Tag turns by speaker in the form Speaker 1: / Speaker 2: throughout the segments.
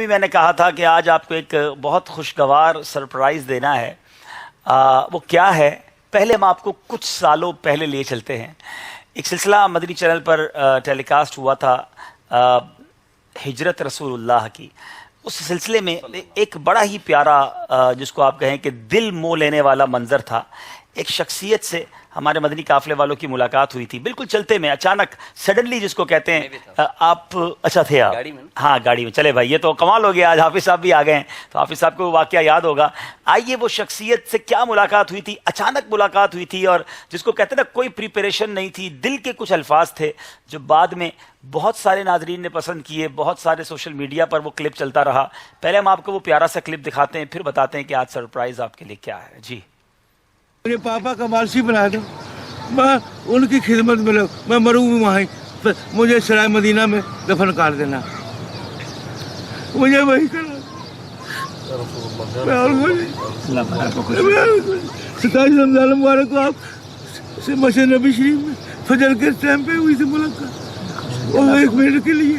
Speaker 1: میں نے کہا تھا کہ آج آپ کو ایک بہت خوشگوار سرپرائز دینا ہے. وہ کیا ہے؟ پہلے ہم آپ کو کچھ سالوں پہلے لیے چلتے ہیں. ایک سلسلہ مدنی چینل پر ٹیلی کاسٹ ہوا تھا ہجرت رسول اللہ کی. اس سلسلے میں ایک بڑا ہی پیارا جس کو آپ کہیں کہ دل مو لینے والا منظر تھا. ایک شخصیت سے ہمارے مدنی قافلے والوں کی ملاقات ہوئی تھی بالکل چلتے میں اچانک سڈنلی جس کو کہتے ہیں آپ اچھا تھے آپ ہاں گاڑی میں چلے بھائی یہ تو کمال ہو گیا. آج حافظ صاحب بھی آ گئے ہیں تو حافظ صاحب کو واقعہ یاد ہوگا. آئیے وہ شخصیت سے کیا ملاقات ہوئی تھی. اچانک ملاقات ہوئی تھی اور جس کو کہتے ہیں نا کوئی پریپریشن نہیں تھی. دل کے کچھ الفاظ تھے جو بعد میں بہت سارے ناظرین نے پسند کیے. بہت سارے سوشل میڈیا پر وہ کلپ چلتا رہا. پہلے ہم آپ کو وہ پیارا سا کلپ دکھاتے ہیں پھر بتاتے ہیں کہ آج سرپرائز آپ کے لیے کیا ہے. جی
Speaker 2: میرے پاپا کا مالسی بنا دو, میں ان کی خدمت میں لوں, میں مروں بھی وہیں, مجھے سرائے مدینہ میں دفن کر دینا, مجھے وہی کرنا. 27 رمضان مبارک کو آپ سے مسجد نبی شریف میں فجر کے ٹائم پہ ہوئی تھی ملاقات, وہ 1 منٹ کے لیے.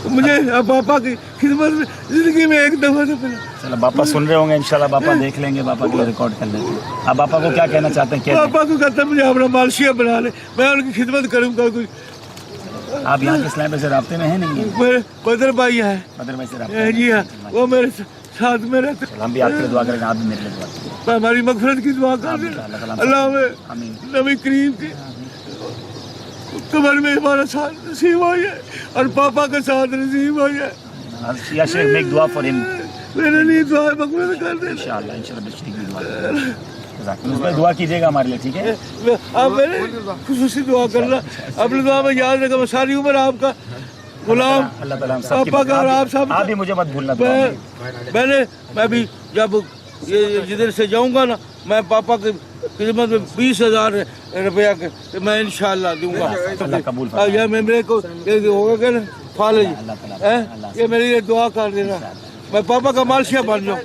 Speaker 2: مجھے پاپا کی خدمت میں زندگی میں ایک دفعہ سے پہلے.
Speaker 1: چلو باپا سن رہے ہوں گے انشاءاللہ باپا دیکھ لیں گے, باپا کے لیے ریکارڈ کر لیتے ہیں. آپ باپا کو کیا کہنا چاہتے ہیں؟
Speaker 2: پاپا کو کہتا ہے مجھے اپنا مالشیا بنا لے, میں ان کی خدمت کروں گا. کوئی
Speaker 1: آپ یہاں کے اسلام سے رابطے میں ہیں نہیں؟
Speaker 2: میرے بدر بھائی ہے,
Speaker 1: بدر بھائی سے رابطے
Speaker 2: جی ہاں, وہ میرے ساتھ میں رہتے.
Speaker 1: ہم بھی آپ کے لیے دعا کریں گے, آپ بھی میرے لیے دعا کریں.
Speaker 2: ہماری مغفرت کی دعا کر دیں. اللہ میں نبی کریم کی قبر میں ہمارا ساتھ نصیب ہو جائے اور پاپا کا ساتھ نصیب ہو جائے.
Speaker 1: یا شیخ میک دعا فار ہم.
Speaker 2: میرے لیے دعا مغفرت کر دیں
Speaker 1: انشاءاللہ بشریک بھی دعا کریں. اس میں دعا کیجیے گا ہمارے لیے, ٹھیک ہے؟
Speaker 2: آپ میرے خصوصی دعا کرنا. اپنی دعا میں یاد رکھا میں ساری عمر آپ کا غلام,
Speaker 1: اللہ تعالیٰ
Speaker 2: پاپا کا اور آپ سب.
Speaker 1: آپ بھی مجھے مت بھولنا.
Speaker 2: میں بھی جب جدھر سے جاؤں گا نا میں پاپا کی خدمت میں 20,000 روپیہ کے میں انشاءاللہ دوں گا.
Speaker 1: اللہ قبول فرمائے.
Speaker 2: یہ میرے کو ہوگا کہ فالج یہ میرے لیے دعا کر دینا. میں پاپا کا مالشیا بن جاؤں.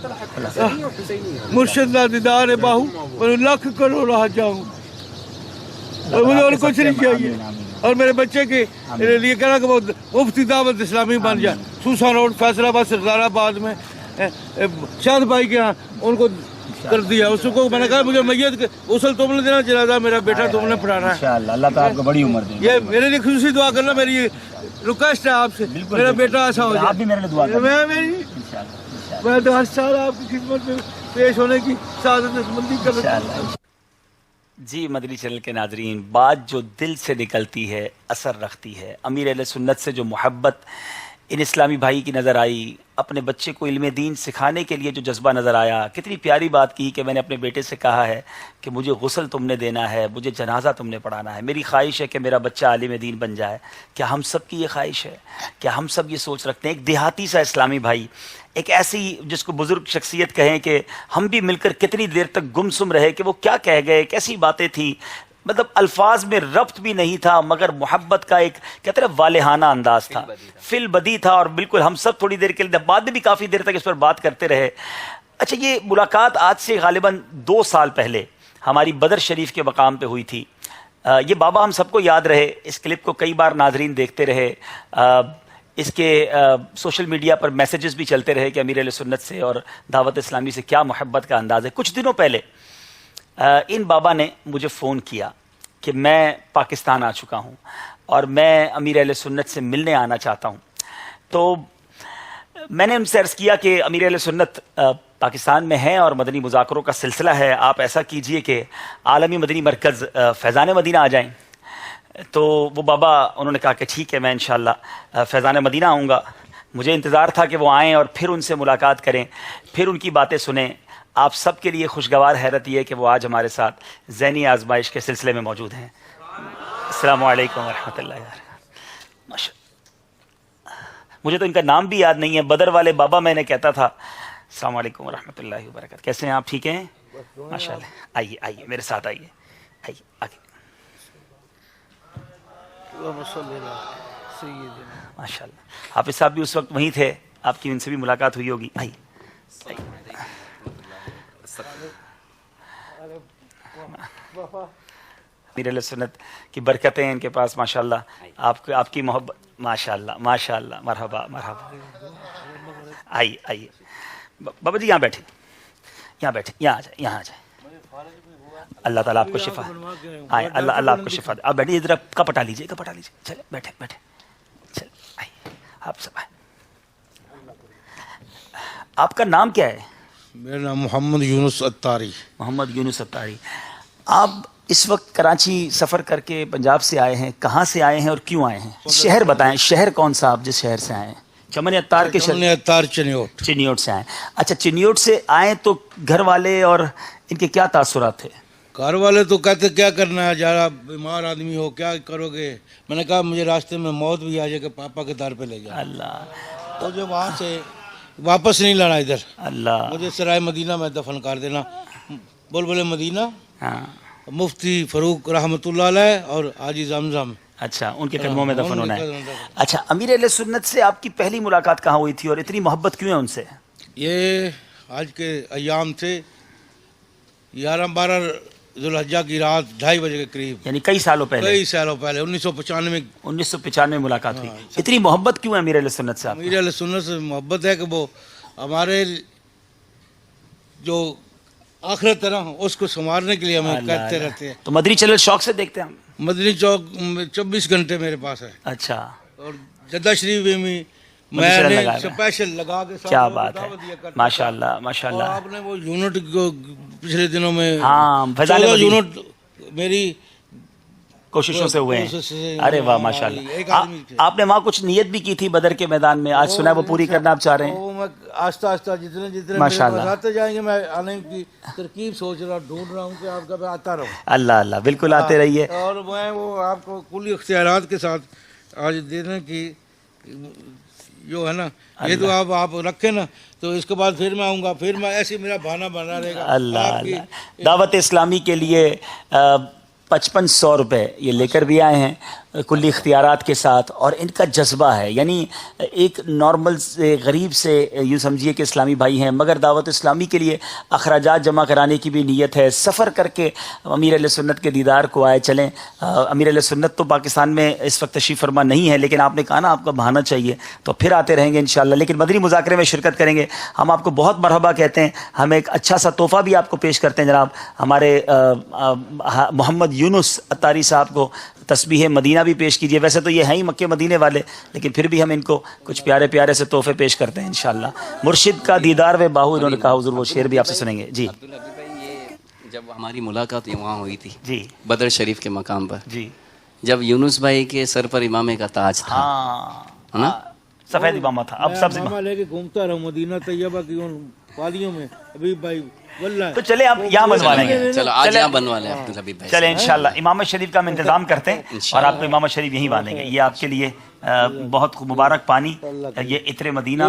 Speaker 2: مرشد کا دیدار باہو میں 1,00,000 کروڑ رہ جاؤں اور مجھے اور کچھ نہیں چاہیے. اور میرے بچے کے لیے کہنا کہ وہ مفتی دعوت اسلامی بن جائے. سوسا روڈ فیصلہ آباد سردار آباد میں شاد بھائی کے یہاں ان کو کر دیا. اس کو میں نے کہا مجھے میت غسل تم نے دینا, جنازہ میرا بیٹا تم نے پڑھانا ہے.
Speaker 1: انشاءاللہ اللہ تعالیٰ آپ کو بڑی عمر دے.
Speaker 2: یہ میرے لیے خصوصی دعا کرنا, میری ریکویسٹ ہے آپ سے. میرا بیٹا ایسا ہو جائے.
Speaker 1: آپ بھی میرے لیے دعا کریں.
Speaker 2: میں تو ہر سال آپ کی خدمت میں پیش ہونے کی سعادت مندی کرتا ہوں.
Speaker 1: جی مدنی چینل کے ناظرین, بات جو دل سے نکلتی ہے اثر رکھتی ہے. امیر اہل سنت سے جو محبت ان اسلامی بھائی کی نظر آئی, اپنے بچے کو علم دین سکھانے کے لیے جو جذبہ نظر آیا. کتنی پیاری بات کی کہ میں نے اپنے بیٹے سے کہا ہے کہ مجھے غسل تم نے دینا ہے, مجھے جنازہ تم نے پڑھانا ہے, میری خواہش ہے کہ میرا بچہ عالم دین بن جائے. کیا ہم سب کی یہ خواہش ہے؟ کیا ہم سب یہ سوچ رکھتے ہیں؟ ایک دیہاتی سا اسلامی بھائی, ایک ایسی جس کو بزرگ شخصیت کہیں کہ ہم بھی مل کر کتنی دیر تک گمسم رہے کہ وہ کیا کہہ گئے, کیسی باتیں تھیں. مطلب الفاظ میں ربط بھی نہیں تھا مگر محبت کا ایک کہتے ہیں والہانہ انداز تھا, فل بدی تھا. اور بالکل ہم سب تھوڑی دیر کے لیے بعد میں بھی کافی دیر تک اس پر بات کرتے رہے. اچھا یہ ملاقات آج سے غالباً 2 سال پہلے ہماری بدر شریف کے مقام پہ ہوئی تھی. یہ بابا ہم سب کو یاد رہے. اس کلپ کو کئی بار ناظرین دیکھتے رہے. اس کے سوشل میڈیا پر میسیجز بھی چلتے رہے کہ امیر اہل سنت سے اور دعوت اسلامی سے کیا محبت کا انداز ہے. کچھ دنوں پہلے ان بابا نے مجھے فون کیا کہ میں پاکستان آ چکا ہوں اور میں امیر اہل سنت سے ملنے آنا چاہتا ہوں. تو میں نے ان سے عرض کیا کہ امیر اہل سنت پاکستان میں ہیں اور مدنی مذاکروں کا سلسلہ ہے, آپ ایسا کیجئے کہ عالمی مدنی مرکز فیضان مدینہ آ جائیں. تو وہ بابا انہوں نے کہا کہ ٹھیک ہے میں انشاءاللہ فیضان مدینہ آؤں گا. مجھے انتظار تھا کہ وہ آئیں اور پھر ان سے ملاقات کریں, پھر ان کی باتیں سنیں. آپ سب کے لیے خوشگوار حیرت یہ ہے کہ وہ آج ہمارے ساتھ ذہنی آزمائش کے سلسلے میں موجود ہیں. السلام علیکم ورحمۃ اللہ وبرکاتہ. مجھے تو ان کا نام بھی یاد نہیں ہے, بدر والے بابا میں نے کہتا تھا. السلام علیکم ورحمۃ اللہ وبرکاتہ. کیسے ہیں آپ؟ ٹھیک ہیں ماشاء اللہ. آئیے آئیے میرے ساتھ آئیے, آئیے آگے. ماشاء اللہ. حافظ صاحب بھی اس وقت وہیں تھے, آپ کی ان سے بھی ملاقات ہوئی ہوگی. آئیے. امیر اہل سنت کی برکتیں ان کے پاس ماشاءاللہ، آپ کی محبت ماشاءاللہ ماشاءاللہ، مرحبا مرحبا، آئیے آئیے بابا جی، یہاں بیٹھے، یہاں بیٹھے، یہاں آ جائیں، یہاں آ جائیں، اللہ تعالیٰ آپ کو شفا آئے، اللہ آپ کو شفا دے۔ آپ بیٹھیے، ادھر کپ ہٹا لیجیے، کپ ہٹا لیجیے، چلے بیٹھے بیٹھے، چلے آئیے آپ سب آئے۔ آپ کا نام کیا ہے؟
Speaker 2: میرا نام محمد یونس اتاری۔
Speaker 1: محمد یونس اتاری۔ آپ اس وقت کراچی سفر کر کے پنجاب سے آئے ہیں، کہاں سے آئے ہیں اور کیوں آئے ہیں؟ شہر بتائیں، شہر کون سا آپ جس شہر سے آئے ہیں؟ چمن اتار کے شہر؟
Speaker 2: اتار چنیوٹ۔
Speaker 1: چنیوٹ سے آئے۔ اچھا، چنیوٹ سے آئے تو گھر والے اور ان کے کیا تاثرات تھے؟
Speaker 2: گھر والے تو کہتے کیا کرنا ہے، جا بیمار آدمی ہو کیا کرو گے؟ میں نے کہا مجھے راستے میں موت بھی آ جائے کہ پاپا کے در پہ لے جاؤ۔
Speaker 1: اللہ
Speaker 2: تو جو وہاں سے واپس نہیں لانا ادھر،
Speaker 1: اللہ،
Speaker 2: مجھے سرائے مدینہ میں دفن کر دینا، بلبل مدینہ،
Speaker 1: ہاں
Speaker 2: مفتی فاروق رحمۃ اللہ علیہ اور حاجی زمزم۔
Speaker 1: اچھا، ان کے قدموں میں دفن ہونا ہے۔
Speaker 2: ان کے قدموں۔
Speaker 1: اچھا، امیر اہل سنت سے آپ کی پہلی ملاقات کہاں ہوئی تھی اور اتنی محبت کیوں ہے ان سے؟
Speaker 2: یہ آج کے ایام تھے، 11-12 ذوالحجہ کی رات 2:30 بجے کے قریب،
Speaker 1: یعنی کئی سالوں پہلے،
Speaker 2: کئی سالوں پہلے 1995۔
Speaker 1: 1995 ملاقات ہوئی۔ اتنی محبت کیوں ہے امیر اہل سنت سے آپ کو؟
Speaker 2: امیر اہل سنت سے محبت ہے کہ وہ ہمارے جو آخرت ہے نا اس کو سنوارنے کے لیے ہمیں کہتے رہتے ہیں۔
Speaker 1: تو مدنی چینل شوق سے دیکھتے ہیں ہم؟
Speaker 2: مدنی چوک 24 گھنٹے میرے پاس ہے،
Speaker 1: اچھا،
Speaker 2: اور جدہ شریف میں
Speaker 1: مدنی چینل
Speaker 2: میں
Speaker 1: لگایا ہوا ہے۔
Speaker 2: اسپیشل لگا کے ساتھ
Speaker 1: کیا
Speaker 2: لوگوں کو
Speaker 1: بات ہے،
Speaker 2: دعوت دیا کرتا تھا۔
Speaker 1: ماشاءاللہ ماشاءاللہ۔
Speaker 2: اور آپ نے وہ یونٹ کو پچھلے دنوں میں
Speaker 1: ہاں، فیضان
Speaker 2: 14
Speaker 1: مدینہ
Speaker 2: یونٹ میری
Speaker 1: کوششوں سے ہوئے
Speaker 2: کوشش سے،
Speaker 1: ہیں۔ ارے واہ
Speaker 2: ایک
Speaker 1: ماشاءاللہ۔
Speaker 2: آدمی تھے۔
Speaker 1: آپ نے وہاں کچھ نیت بھی کی تھی بدر کے میدان میں، آج سنا ہے وہ پوری کرنا آپ چاہ رہے ہیں؟
Speaker 2: وہ میں آہستہ آہستہ جتنے میرے
Speaker 1: ماشاءاللہ۔
Speaker 2: پاس آتے جائیں گے، میں آنے کی ترکیب سوچ رہا ڈھونڈ رہا ہوں کہ آپ کا آتا رہوں۔
Speaker 1: اللہ اللہ، بالکل آتے رہیے۔
Speaker 2: اور میں وہ آپ کو کلی اختیارات کے ساتھ آج دینے کی جو ہے نا، یہ تو آپ رکھیں نا، تو اس کے بعد پھر میں آؤں گا، پھر میں ایسے میرا بہانہ بنا رہے گا۔
Speaker 1: اللہ اللہ۔ دعوت اسلامی کے لیے 5500 روپے یہ لے کر بھی آئے ہیں کلی اختیارات کے ساتھ، اور ان کا جذبہ ہے، یعنی ایک نارمل سے غریب سے یوں سمجھیے کہ اسلامی بھائی ہیں، مگر دعوت اسلامی کے لیے اخراجات جمع کرانے کی بھی نیت ہے، سفر کر کے امیر اہل سنت کے دیدار کو آئے چلیں۔ امیر اہل سنت تو پاکستان میں اس وقت تشریف فرما نہیں ہے، لیکن آپ نے کہا نا آپ کا بہانہ چاہیے، تو پھر آتے رہیں گے انشاءاللہ، لیکن مدنی مذاکرے میں شرکت کریں گے۔ ہم آپ کو بہت مرحبا کہتے ہیں، ہم ایک اچھا سا تحفہ بھی آپ کو پیش کرتے ہیں جناب، ہمارے محمد یونس اتاری صاحب کو تسبیح مدینہ بھی پیش کیجیے۔ ویسے تو یہ ہیں ہی مکے مدینے والے، لیکن پھر بھی ہم ان کو کچھ پیارے پیارے سے تحفے پیش کرتے ہیں انشاءاللہ۔ مرشد کا دیدار و باہو، انہوں نے کہا حضور، وہ شعر بھی آپ سے سنیں گے۔ جی
Speaker 3: عبداللہ بھائی، یہ جب ہماری ملاقات وہاں ہوئی تھی
Speaker 1: جی
Speaker 3: بدر شریف کے مقام پر،
Speaker 1: جی،
Speaker 3: جب یونس بھائی کے سر پر امامے کا تاج تھا، ہے نا؟
Speaker 1: سفید امامہ تھا، اب سبز
Speaker 2: ماما لے کے گھومتا رہا مدینہ طیبہ کی ان وادیوں میں، حبیب بھائی واللہ۔
Speaker 1: تو چلے آپ یہاں بنوا لیں گے،
Speaker 3: چلو آج یہاں بنوا لیں عبداللہ بھائی۔
Speaker 1: چلیں انشاءاللہ امام شریف کا ہم انتظام کرتے ہیں، اور آپ کو امام شریف یہیں باندھیں گے۔ یہ آپ کے لیے بہت مبارک پانی، یہ عطر مدینہ،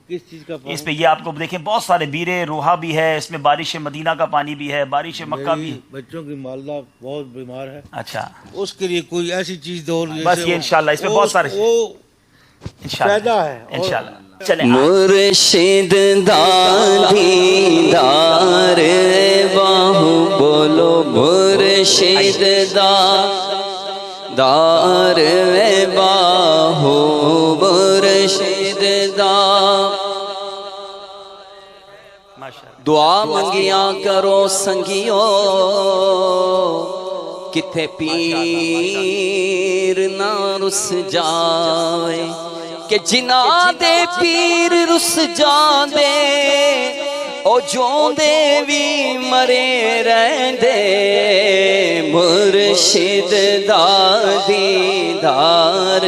Speaker 2: کس چیز کا
Speaker 1: اس پہ یہ آپ کو دیکھیں بہت سارے بیرے روحا بھی ہے، اس میں بارش مدینہ کا پانی بھی ہے، بارش مکہ بھی ہے۔
Speaker 2: بچوں کی والدہ بہت بیمار ہے،
Speaker 1: اچھا،
Speaker 2: اس کے لیے کوئی ایسی چیز دو
Speaker 1: بس یہ انشاءاللہ اس پہ بہت سارے
Speaker 2: وہ فائدہ ہے۔
Speaker 1: انشاءاللہ چلیں۔
Speaker 3: مرشد دیدار باہو بولو، مرشد دار باہو، مرشد
Speaker 1: ماشاءاللہ،
Speaker 3: دعا منگیاں کرو سنگیو، کتھے پیر نہ رس جائے، کہ جنا دے پیر رس جان دے، او جون دے بھی مرے رہن دے، مرشد دا دیدار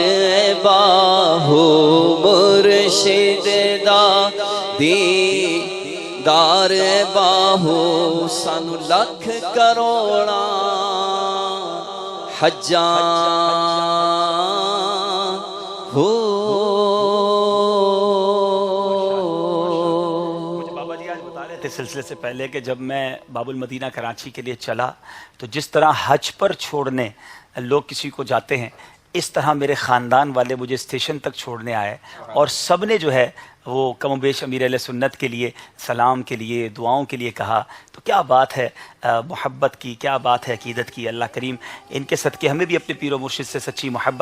Speaker 3: باہو، مرشد دا دیدار باہو، سانو لکھ کروڑاں حجاں ہو۔
Speaker 1: بابا جی آج بتا رہے تھے سلسلے سے پہلے کہ جب میں باب المدینہ کراچی کے لیے چلا تو جس طرح حج پر چھوڑنے لوگ کسی کو جاتے ہیں، اس طرح میرے خاندان والے مجھے اسٹیشن تک چھوڑنے آئے، اور سب نے جو ہے وہ کم و بیش امیر اہل سنت کے لیے سلام کے لیے دعاؤں کے لیے کہا، تو کیا بات ہے محبت کی، کیا بات ہے عقیدت کی۔ اللہ کریم ان کے صدقے ہمیں بھی اپنے پیر و مرشد سے سچی محبت